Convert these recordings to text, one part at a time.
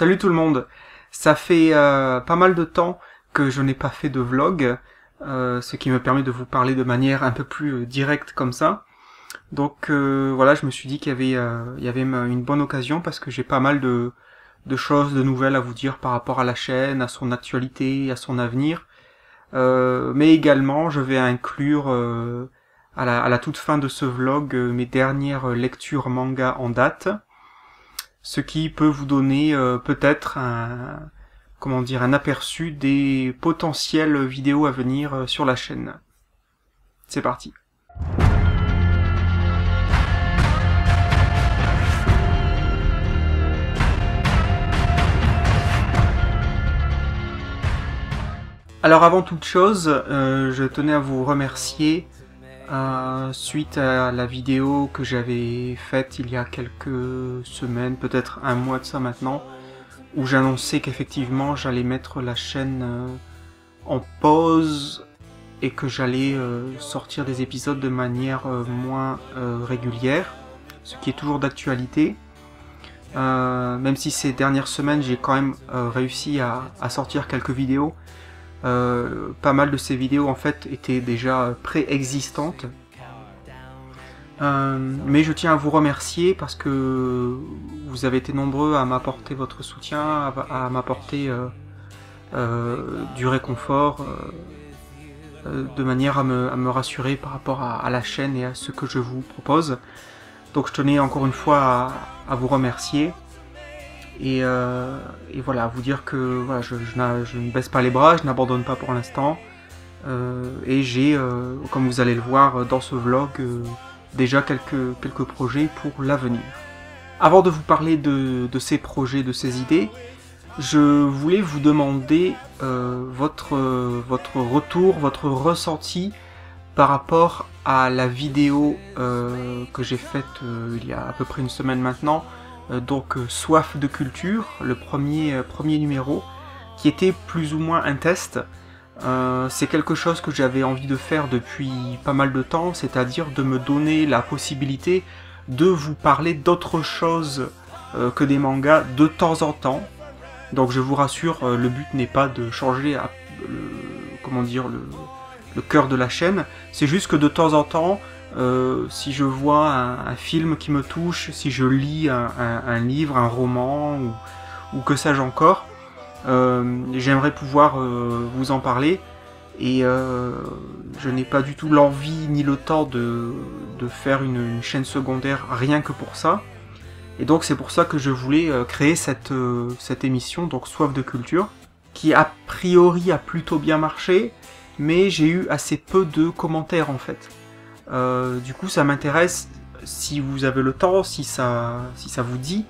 Salut tout le monde. Ça fait pas mal de temps que je n'ai pas fait de vlog, ce qui me permet de vous parler de manière un peu plus directe comme ça. Donc voilà, je me suis dit qu'il y avait une bonne occasion parce que j'ai pas mal de choses, de nouvelles à vous dire par rapport à la chaîne, à son actualité, à son avenir. Mais également, je vais inclure à la toute fin de ce vlog mes dernières lectures manga en date. Ce qui peut vous donner peut-être un aperçu des potentielles vidéos à venir sur la chaîne. C'est parti. Alors avant toute chose, je tenais à vous remercier suite à la vidéo que j'avais faite il y a quelques semaines, peut-être un mois de ça maintenant, où j'annonçais qu'effectivement j'allais mettre la chaîne en pause et que j'allais sortir des épisodes de manière moins régulière, ce qui est toujours d'actualité. Même si ces dernières semaines j'ai quand même réussi à sortir quelques vidéos. Pas mal de ces vidéos en fait étaient déjà préexistantes, mais je tiens à vous remercier parce que vous avez été nombreux à m'apporter votre soutien, à m'apporter du réconfort, de manière à me rassurer par rapport à la chaîne et à ce que je vous propose. Donc je tenais encore une fois à vous remercier. Et voilà, vous dire que voilà, je ne baisse pas les bras, je n'abandonne pas pour l'instant. Et j'ai, comme vous allez le voir dans ce vlog, déjà quelques projets pour l'avenir. Avant de vous parler de ces projets, de ces idées, je voulais vous demander votre retour, votre ressenti par rapport à la vidéo que j'ai faite il y a à peu près une semaine maintenant, donc Soif de culture, le premier numéro, qui était plus ou moins un test. C'est quelque chose que j'avais envie de faire depuis pas mal de temps, c'est-à-dire de me donner la possibilité de vous parler d'autre chose que des mangas de temps en temps. Donc je vous rassure, le but n'est pas de changer le cœur de la chaîne, c'est juste que de temps en temps, si je vois un film qui me touche, si je lis un livre, un roman, ou que sais-je encore, j'aimerais pouvoir vous en parler, et je n'ai pas du tout l'envie ni le temps de faire une chaîne secondaire rien que pour ça. Et donc c'est pour ça que je voulais créer cette émission, donc Soif de culture, qui a priori a plutôt bien marché, mais j'ai eu assez peu de commentaires en fait. Du coup ça m'intéresse, si vous avez le temps, si ça vous dit,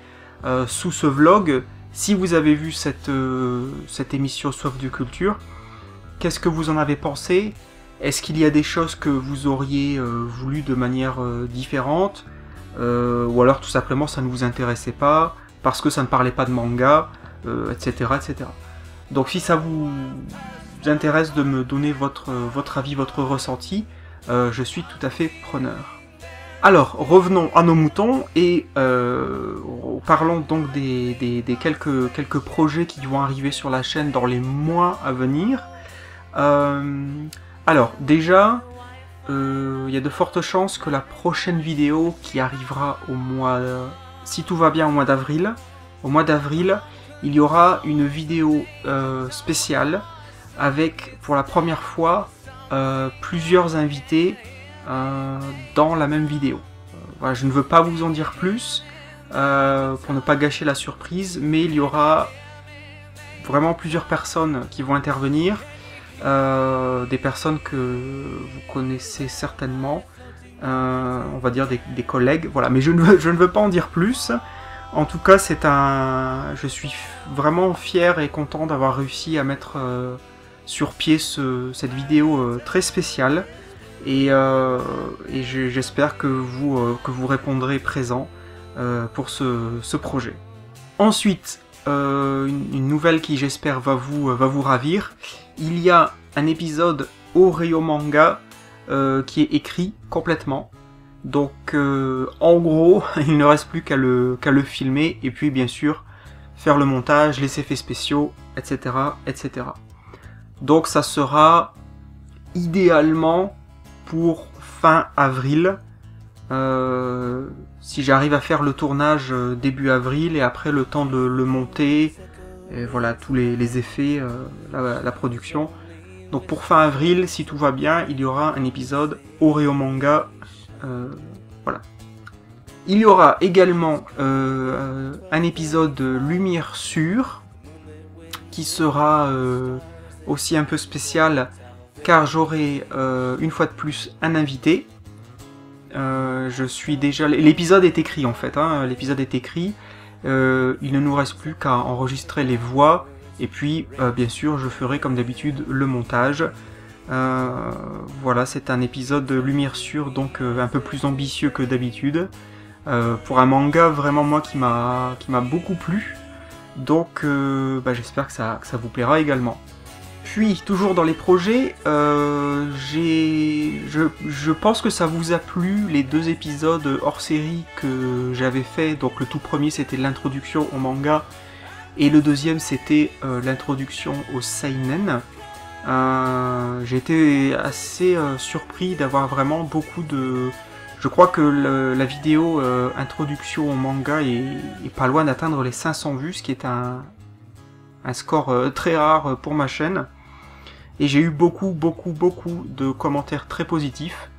sous ce vlog, si vous avez vu cette émission Soif de culture, qu'est-ce que vous en avez pensé? Est-ce qu'il y a des choses que vous auriez voulu de manière différente, ou alors tout simplement ça ne vous intéressait pas, parce que ça ne parlait pas de manga, etc., etc. Donc si ça vous intéresse de me donner votre avis, votre ressenti, je suis tout à fait preneur. Alors, revenons à nos moutons et parlons donc des quelques projets qui vont arriver sur la chaîne dans les mois à venir. Alors, déjà, il y a de fortes chances que la prochaine vidéo qui arrivera si tout va bien, au mois d'avril, il y aura une vidéo spéciale avec, pour la première fois, plusieurs invités dans la même vidéo. Voilà, je ne veux pas vous en dire plus pour ne pas gâcher la surprise, mais il y aura vraiment plusieurs personnes qui vont intervenir, des personnes que vous connaissez certainement, on va dire des collègues, voilà, mais je ne veux pas en dire plus. En tout cas, je suis vraiment fier et content d'avoir réussi à mettre sur pied cette vidéo très spéciale, et j'espère que vous répondrez présent pour ce projet. Ensuite, une nouvelle qui j'espère va vous ravir. Il y a un épisode Oreo Manga qui est écrit complètement. Donc en gros, il ne reste plus qu'à le filmer et puis bien sûr faire le montage, les effets spéciaux, etc., etc. Donc ça sera idéalement pour fin avril, si j'arrive à faire le tournage début avril, et après le temps de le monter, et voilà, tous les effets, la production. Donc pour fin avril, si tout va bien, il y aura un épisode Oreo Manga, voilà. Il y aura également un épisode Lumière Sûre, qui sera aussi un peu spécial, car j'aurai une fois de plus un invité. Je suis déjà... L'épisode est écrit en fait, hein, l'épisode est écrit. Il ne nous reste plus qu'à enregistrer les voix, et puis bien sûr je ferai comme d'habitude le montage. Voilà, c'est un épisode de Lumière Sûre, donc un peu plus ambitieux que d'habitude. Pour un manga vraiment moi qui m'a beaucoup plu, donc j'espère que ça vous plaira également. Puis toujours dans les projets, je pense que ça vous a plu les 2 épisodes hors série que j'avais fait. Donc le tout premier c'était l'introduction au manga, et le deuxième c'était l'introduction au seinen. J'ai été assez surpris d'avoir vraiment beaucoup de... Je crois que la vidéo introduction au manga est pas loin d'atteindre les 500 vues, ce qui est un score très rare pour ma chaîne. Et j'ai eu beaucoup de commentaires très positifs.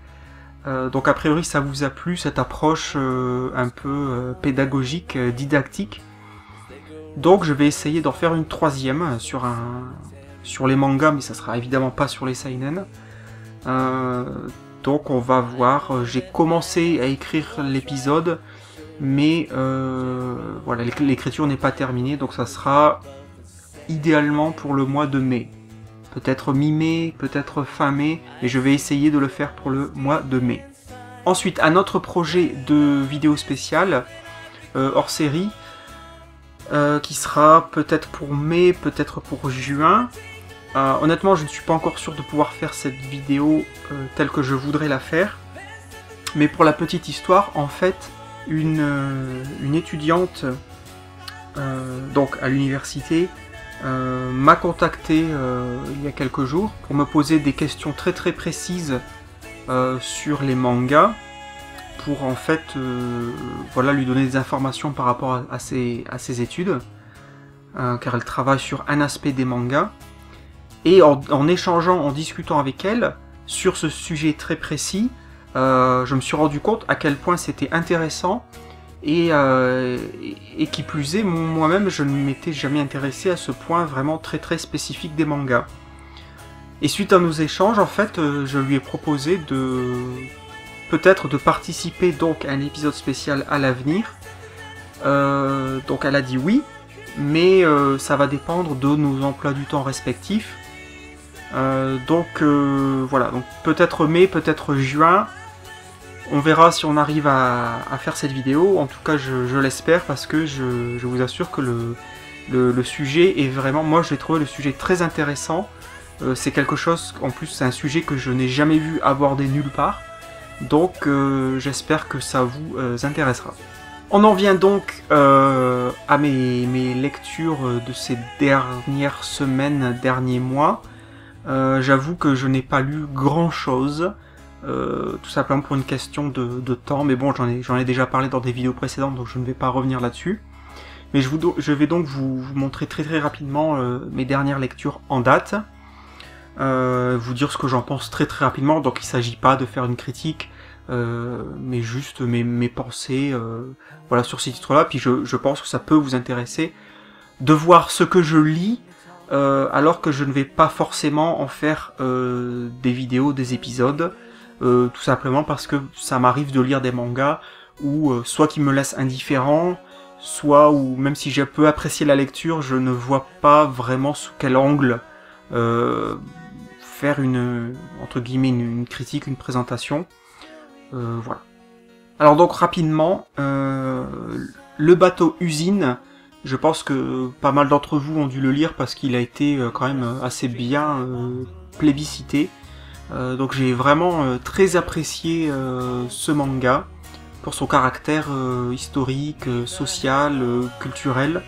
Donc a priori ça vous a plu, cette approche un peu pédagogique, didactique. Donc je vais essayer d'en faire une 3e sur les mangas, mais ça sera évidemment pas sur les seinen. Donc on va voir, j'ai commencé à écrire l'épisode, mais voilà, l'écriture n'est pas terminée, donc ça sera idéalement pour le mois de mai. Peut-être mi-mai, peut-être fin mai, mais je vais essayer de le faire pour le mois de mai. Ensuite, un autre projet de vidéo spéciale, hors série, qui sera peut-être pour mai, peut-être pour juin. Honnêtement, je ne suis pas encore sûr de pouvoir faire cette vidéo telle que je voudrais la faire. Mais pour la petite histoire, en fait, une étudiante donc à l'université m'a contacté il y a quelques jours pour me poser des questions très précises sur les mangas, pour en fait voilà, lui donner des informations par rapport à ses études, car elle travaille sur un aspect des mangas. Et en échangeant, en discutant avec elle sur ce sujet très précis, je me suis rendu compte à quel point c'était intéressant, et qui plus est, moi-même je ne m'étais jamais intéressé à ce point vraiment très spécifique des mangas. Et suite à nos échanges, en fait, je lui ai proposé peut-être de participer donc à un épisode spécial à l'avenir. Donc elle a dit oui, mais ça va dépendre de nos emplois du temps respectifs. Donc voilà, donc peut-être mai, peut-être juin. On verra si on arrive à faire cette vidéo. En tout cas, je l'espère, parce que je vous assure que le sujet est vraiment... Moi, j'ai trouvé le sujet très intéressant. C'est quelque chose... En plus, c'est un sujet que je n'ai jamais vu abordé nulle part. Donc, j'espère que ça vous intéressera. On en vient donc à mes lectures de ces dernières semaines, derniers mois. J'avoue que je n'ai pas lu grand-chose. Tout simplement pour une question de temps, mais bon, j'en ai déjà parlé dans des vidéos précédentes, donc je ne vais pas revenir là-dessus. Mais je vais donc vous montrer très rapidement mes dernières lectures en date, vous dire ce que j'en pense très rapidement. Donc il ne s'agit pas de faire une critique, mais juste mes pensées voilà, sur ces titres-là. Puis je pense que ça peut vous intéresser de voir ce que je lis, alors que je ne vais pas forcément en faire des vidéos, des épisodes. Tout simplement parce que ça m'arrive de lire des mangas où soit qui me laissent indifférent, soit où même si je peux apprécier la lecture, je ne vois pas vraiment sous quel angle faire entre guillemets une critique, une présentation. Voilà. Alors donc rapidement, le bateau usine, je pense que pas mal d'entre vous ont dû le lire parce qu'il a été quand même assez bien plébiscité. Donc j'ai vraiment très apprécié ce manga pour son caractère historique, social, culturel.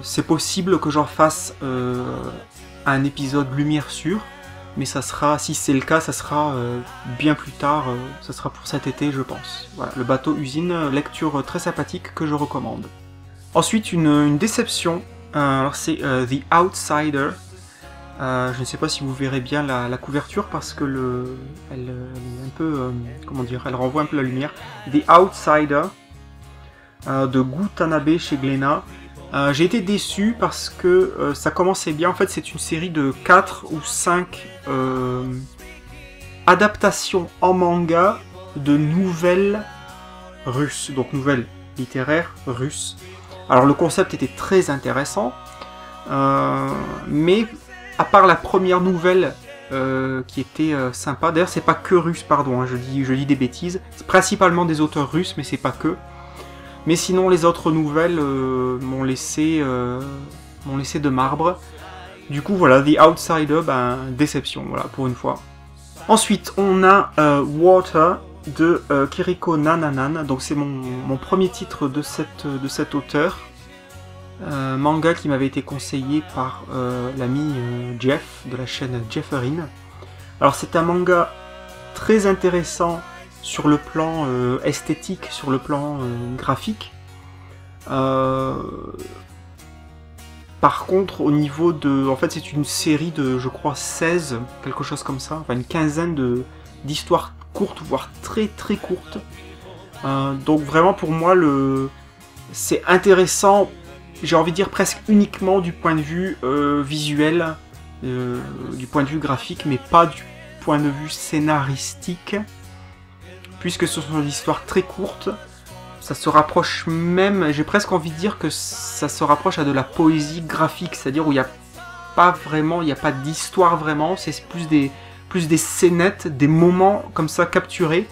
C'est possible que j'en fasse un épisode lumière sûre, mais ça sera, si c'est le cas, ça sera bien plus tard, ça sera pour cet été je pense. Voilà, le bateau usine, lecture très sympathique que je recommande. Ensuite une déception, alors c'est The Outsider. Je ne sais pas si vous verrez bien la couverture parce que elle est un peu, comment dire, elle renvoie un peu la lumière. The Outsider de Gu Tanabe chez Glénat. J'ai été déçu parce que ça commençait bien. En fait, c'est une série de 4 ou 5 adaptations en manga de nouvelles russes, donc nouvelles littéraires russes. Alors le concept était très intéressant, mais à part la première nouvelle qui était sympa, d'ailleurs c'est pas que russe, pardon, hein, je dis des bêtises, c'est principalement des auteurs russes, mais c'est pas que. Mais sinon les autres nouvelles m'ont laissé de marbre. Du coup voilà, The Outsider, ben, déception, voilà, pour une fois. Ensuite on a Water de Kiriko Nananan, donc c'est mon premier titre de cet auteur. Manga qui m'avait été conseillé par l'ami Jeff de la chaîne Jefferin. Alors c'est un manga très intéressant sur le plan esthétique, sur le plan graphique. Par contre au niveau de... En fait c'est une série de, je crois, 16, quelque chose comme ça, enfin une quinzaine d'histoires courtes, voire très très courtes. Donc vraiment pour moi c'est intéressant, j'ai envie de dire presque uniquement du point de vue visuel, du point de vue graphique, mais pas du point de vue scénaristique, puisque ce sont des histoires très courtes. Ça se rapproche même, j'ai presque envie de dire que ça se rapproche à de la poésie graphique, c'est-à-dire où il n'y a pas vraiment, il n'y a pas d'histoire vraiment, c'est plus des scénettes, des moments comme ça capturés,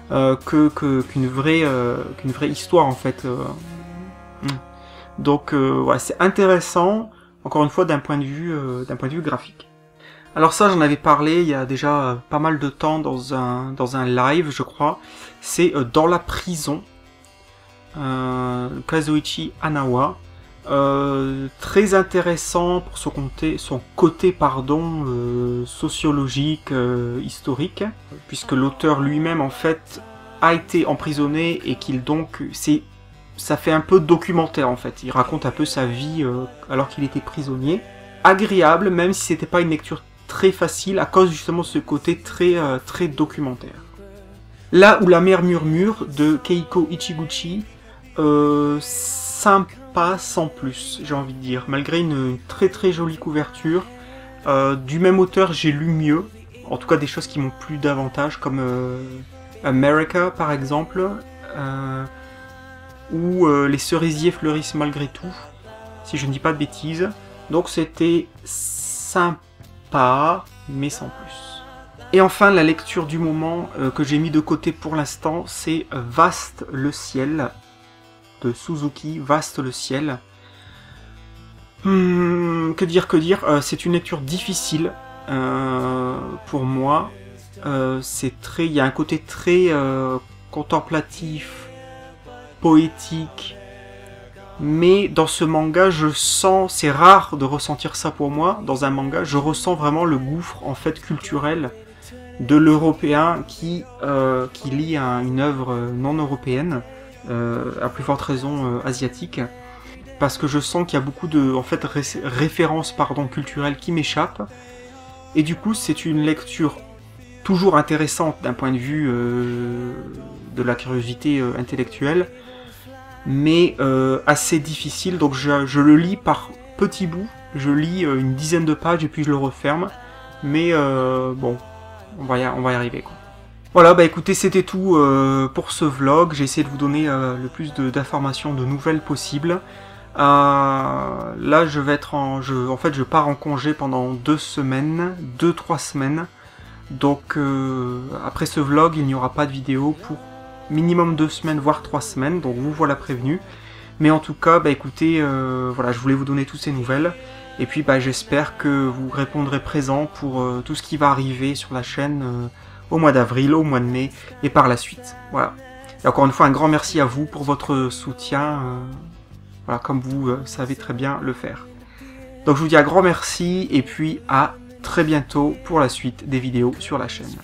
qu'une vraie histoire en fait. Donc ouais, c'est intéressant, encore une fois d'un point de vue graphique. Alors ça j'en avais parlé il y a déjà pas mal de temps dans un live je crois, c'est Dans la prison, Kazuichi Hanawa. Très intéressant pour son côté sociologique, historique, puisque l'auteur lui-même en fait a été emprisonné et qu'il donc ça fait un peu documentaire en fait, il raconte un peu sa vie alors qu'il était prisonnier. Agréable, même si c'était pas une lecture très facile, à cause justement de ce côté très documentaire. Là où la mer murmure, de Keiko Ichiguchi, sympa sans plus, j'ai envie de dire, malgré une très jolie couverture. Du même auteur, j'ai lu mieux, en tout cas des choses qui m'ont plu davantage, comme America par exemple, où les cerisiers fleurissent malgré tout, si je ne dis pas de bêtises. Donc c'était sympa, mais sans plus. Et enfin, la lecture du moment que j'ai mis de côté pour l'instant, c'est Vaste le ciel, de Suzuki, Vaste le ciel. Que dire, c'est une lecture difficile pour moi. Il y a un côté très contemplatif, poétique, mais dans ce manga je sens, c'est rare de ressentir ça pour moi, dans un manga je ressens vraiment le gouffre en fait culturel de l'européen qui lit une œuvre non européenne, à plus forte raison asiatique, parce que je sens qu'il y a beaucoup de références culturelles qui m'échappent, et du coup c'est une lecture toujours intéressante d'un point de vue de la curiosité intellectuelle, mais assez difficile, donc je le lis par petits bouts, je lis une dizaine de pages et puis je le referme, mais bon, on va y arriver quoi. Voilà, bah écoutez, c'était tout pour ce vlog, j'ai essayé de vous donner le plus d'informations, de nouvelles possibles. Là je pars en congé pendant 2-3 semaines, donc après ce vlog il n'y aura pas de vidéo pour minimum 2 semaines, voire 3 semaines, donc vous voilà prévenu. Mais en tout cas, bah écoutez, voilà, je voulais vous donner toutes ces nouvelles, et puis bah j'espère que vous répondrez présent pour tout ce qui va arriver sur la chaîne au mois d'avril, au mois de mai, et par la suite. Voilà. Et encore une fois, un grand merci à vous pour votre soutien. voilà, comme vous savez très bien le faire. Donc je vous dis un grand merci et puis à très bientôt pour la suite des vidéos sur la chaîne.